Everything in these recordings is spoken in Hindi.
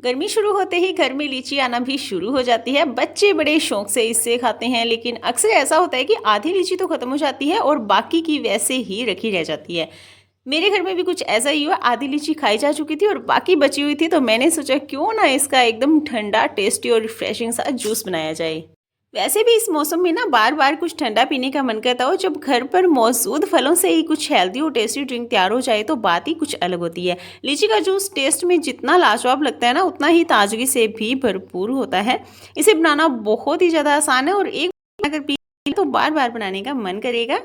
गर्मी शुरू होते ही घर में लीची आना भी शुरू हो जाती है। बच्चे बड़े शौक से इससे खाते हैं, लेकिन अक्सर ऐसा होता है कि आधी लीची तो खत्म हो जाती है और बाकी की वैसे ही रखी रह जाती है। मेरे घर में भी कुछ ऐसा ही हुआ। आधी लीची खाई जा चुकी थी और बाकी बची हुई थी, तो मैंने सोचा क्यों ना इसका एकदम ठंडा, टेस्टी और रिफ्रेशिंग सा जूस बनाया जाए। वैसे भी इस मौसम में ना बार बार कुछ ठंडा पीने का मन करता हो। जब घर पर मौजूद फलों से ही कुछ हेल्दी और टेस्टी ड्रिंक तैयार हो जाए तो बात ही कुछ अलग होती है। लीची का जूस टेस्ट में जितना लाजवाब लगता है ना, उतना ही ताजगी से भी भरपूर होता है। इसे बनाना बहुत ही ज़्यादा आसान है और एक बार अगर पी तो बार बार बनाने का मन करेगा।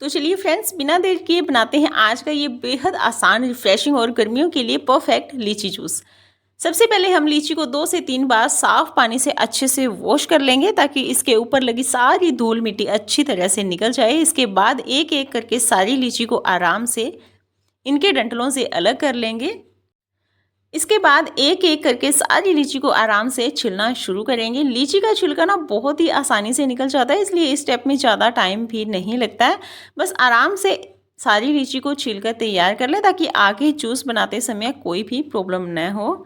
तो चलिए फ्रेंड्स, बिना देर किए बनाते हैं आज का ये बेहद आसान, रिफ्रेशिंग और गर्मियों के लिए परफेक्ट लीची जूस। सबसे पहले हम लीची को 2 से 3 बार साफ पानी से अच्छे से वॉश कर लेंगे, ताकि इसके ऊपर लगी सारी धूल मिट्टी अच्छी तरह से निकल जाए। इसके बाद एक एक करके सारी लीची को आराम से इनके डंठलों से अलग कर लेंगे। इसके बाद एक एक करके सारी लीची को आराम से छिलना शुरू करेंगे। लीची का छिलका ना बहुत ही आसानी से निकल जाता है, इसलिए इस स्टेप में ज़्यादा टाइम भी नहीं लगता है। बस आराम से सारी लीची को छीलकर तैयार कर लें, ताकि आगे जूस बनाते समय कोई भी प्रॉब्लम न हो।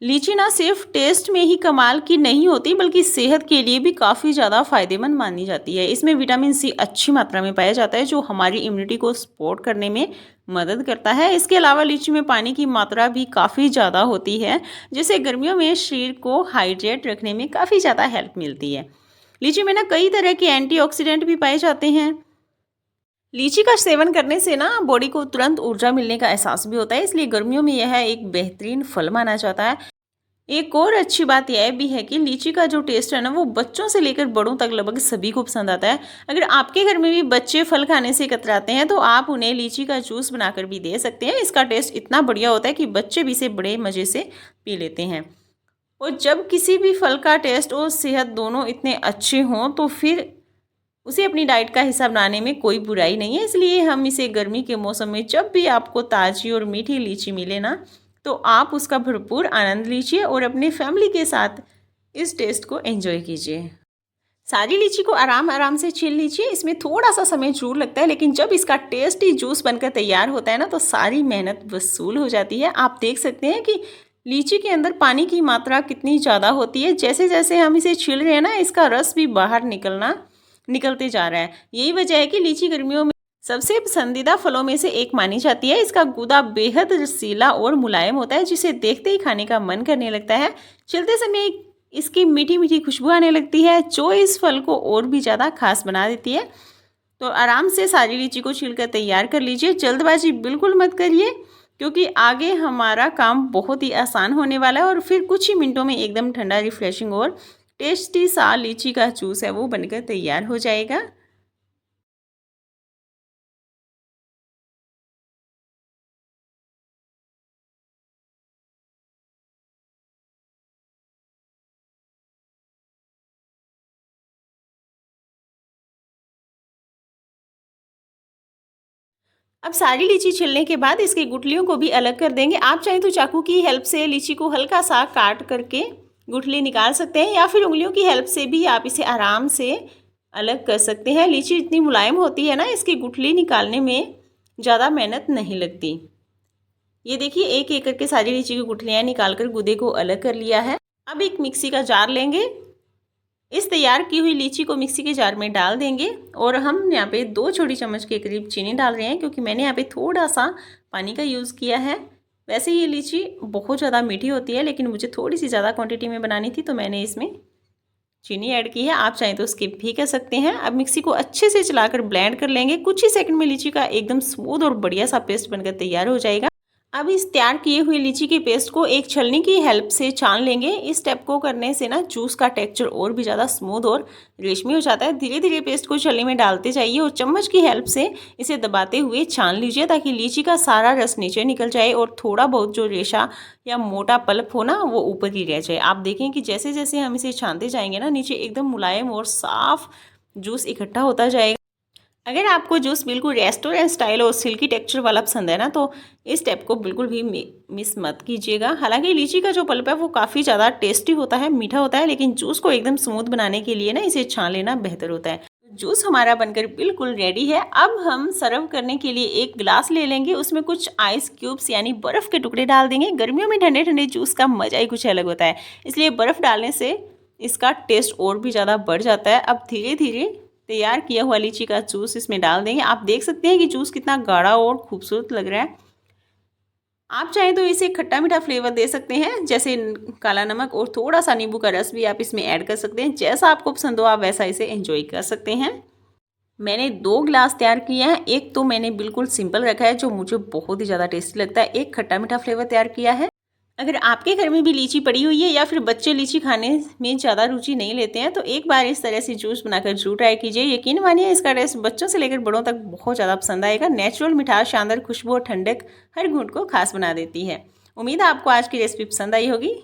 लीची ना सिर्फ टेस्ट में ही कमाल की नहीं होती, बल्कि सेहत के लिए भी काफ़ी ज़्यादा फायदेमंद मानी जाती है। इसमें विटामिन सी अच्छी मात्रा में पाया जाता है, जो हमारी इम्यूनिटी को सपोर्ट करने में मदद करता है। इसके अलावा लीची में पानी की मात्रा भी काफ़ी ज़्यादा होती है, जिससे गर्मियों में शरीर को हाइड्रेट रखने में काफ़ी ज़्यादा हेल्प मिलती है। लीची में ना कई तरह के एंटीऑक्सीडेंट भी पाए जाते हैं। लीची का सेवन करने से ना बॉडी को तुरंत ऊर्जा मिलने का एहसास भी होता है, इसलिए गर्मियों में यह एक बेहतरीन फल माना जाता है। एक और अच्छी बात यह भी है कि लीची का जो टेस्ट है ना, वो बच्चों से लेकर बड़ों तक लगभग सभी को पसंद आता है। अगर आपके घर में भी बच्चे फल खाने से कतराते हैं, तो आप उन्हें लीची का जूस बनाकर भी दे सकते हैं। इसका टेस्ट इतना बढ़िया होता है कि बच्चे भी इसे बड़े मज़े से पी लेते हैं। और जब किसी भी फल का टेस्ट और सेहत दोनों इतने अच्छे हों, तो फिर उसे अपनी डाइट का हिस्सा बनाने में कोई बुराई नहीं है। इसलिए हम इसे गर्मी के मौसम में जब भी आपको ताज़ी और मीठी लीची मिले ना, तो आप उसका भरपूर आनंद लीजिए और अपने फैमिली के साथ इस टेस्ट को एंजॉय कीजिए। सारी लीची को आराम आराम से छील लीजिए। इसमें थोड़ा सा समय जरूर लगता है, लेकिन जब इसका टेस्टी जूस बनकर तैयार होता है ना, तो सारी मेहनत वसूल हो जाती है। आप देख सकते हैं कि लीची के अंदर पानी की मात्रा कितनी ज़्यादा होती है। जैसे जैसे हम इसे छील रहे हैं ना, इसका रस भी बाहर निकलते जा रहा है। यही वजह है कि लीची गर्मियों में सबसे पसंदीदा फलों में से एक मानी जाती है। इसका गूदा बेहद रसीला और मुलायम होता है, जिसे देखते ही खाने का मन करने लगता है। चलते समय इसकी मीठी मीठी खुशबू आने लगती है, जो इस फल को और भी ज़्यादा खास बना देती है। तो आराम से सारी लीची को छीलकर तैयार कर लीजिए। जल्दबाजी बिल्कुल मत करिए, क्योंकि आगे हमारा काम बहुत ही आसान होने वाला है और फिर कुछ ही मिनटों में एकदम ठंडा, रिफ्रेशिंग और टेस्टी सा लीची का जूस है वो बनकर तैयार हो जाएगा। अब सारी लीची छिलने के बाद इसकी गुठलियों को भी अलग कर देंगे। आप चाहें तो चाकू की हेल्प से लीची को हल्का सा काट करके गुठली निकाल सकते हैं, या फिर उंगलियों की हेल्प से भी आप इसे आराम से अलग कर सकते हैं। लीची इतनी मुलायम होती है ना, इसकी गुठली निकालने में ज़्यादा मेहनत नहीं लगती। ये देखिए, एक एक करके सारी लीची की गुठलियाँ निकाल कर गूदे को अलग कर लिया है। अब एक मिक्सी का जार लेंगे। इस तैयार की हुई लीची को मिक्सी के जार में डाल देंगे और हम यहाँ पे 2 छोटी चम्मच के करीब चीनी डाल रहे हैं, क्योंकि मैंने यहाँ पे थोड़ा सा पानी का यूज़ किया है। वैसे ये लीची बहुत ज़्यादा मीठी होती है, लेकिन मुझे थोड़ी सी ज़्यादा क्वांटिटी में बनानी थी, तो मैंने इसमें चीनी ऐड की है। आप चाहें तो स्किप भी कर सकते हैं। अब मिक्सी को अच्छे से चलाकर ब्लेंड कर लेंगे। कुछ ही सेकंड में लीची का एकदम स्मूथ और बढ़िया सा पेस्ट बनकर तैयार हो जाएगा। अब इस तैयार किए हुए लीची के पेस्ट को एक छलनी की हेल्प से छान लेंगे। इस स्टेप को करने से ना जूस का टेक्सचर और भी ज़्यादा स्मूथ और रेशमी हो जाता है। धीरे धीरे पेस्ट को छलनी में डालते जाइए और चम्मच की हेल्प से इसे दबाते हुए छान लीजिए, ताकि लीची का सारा रस नीचे निकल जाए और थोड़ा बहुत जो रेशा या मोटा पल्प हो ना, वो ऊपर ही रह जाए। आप देखें कि जैसे जैसे हम इसे छानते जाएंगे ना, नीचे एकदम मुलायम और साफ जूस इकट्ठा होता जाएगा। अगर आपको जूस बिल्कुल रेस्टोरेंट स्टाइल और सिल्की टेक्सचर वाला पसंद है ना, तो इस स्टेप को बिल्कुल भी मिस मत कीजिएगा। हालांकि लीची का जो पल्प है वो काफ़ी ज़्यादा टेस्टी होता है, मीठा होता है, लेकिन जूस को एकदम स्मूथ बनाने के लिए ना इसे छान लेना बेहतर होता है। जूस हमारा बनकर बिल्कुल रेडी है। अब हम सर्व करने के लिए एक गिलास ले लेंगे, उसमें कुछ आइस क्यूब्स यानी बर्फ़ के टुकड़े डाल देंगे। गर्मियों में ठंडे ठंडे जूस का मज़ा ही कुछ अलग होता है, इसलिए बर्फ़ डालने से इसका टेस्ट और भी ज़्यादा बढ़ जाता है। अब धीरे धीरे तैयार किया हुआ लीची का जूस इसमें डाल देंगे। आप देख सकते हैं कि जूस कितना गाढ़ा और खूबसूरत लग रहा है। आप चाहें तो इसे खट्टा मीठा फ्लेवर दे सकते हैं, जैसे काला नमक और थोड़ा सा नींबू का रस भी आप इसमें ऐड कर सकते हैं। जैसा आपको पसंद हो आप वैसा इसे एंजॉय कर सकते हैं। मैंने 2 गिलास तैयार किए हैं। एक तो मैंने बिल्कुल सिंपल रखा है जो मुझे बहुत ही ज़्यादा टेस्टी लगता है, एक खट्टा मीठा फ्लेवर तैयार किया है। अगर आपके घर में भी लीची पड़ी हुई है या फिर बच्चे लीची खाने में ज़्यादा रुचि नहीं लेते हैं तो एक बार इस तरह से जूस बनाकर जरूर ट्राई कीजिए। यकीन मानिए इसका टेस्ट बच्चों से लेकर बड़ों तक बहुत ज़्यादा पसंद आएगा। नेचुरल मिठास, शानदार खुशबू और ठंडक हर घूंट को खास बना देती है। उम्मीद है आपको आज की रेसिपी पसंद आई होगी।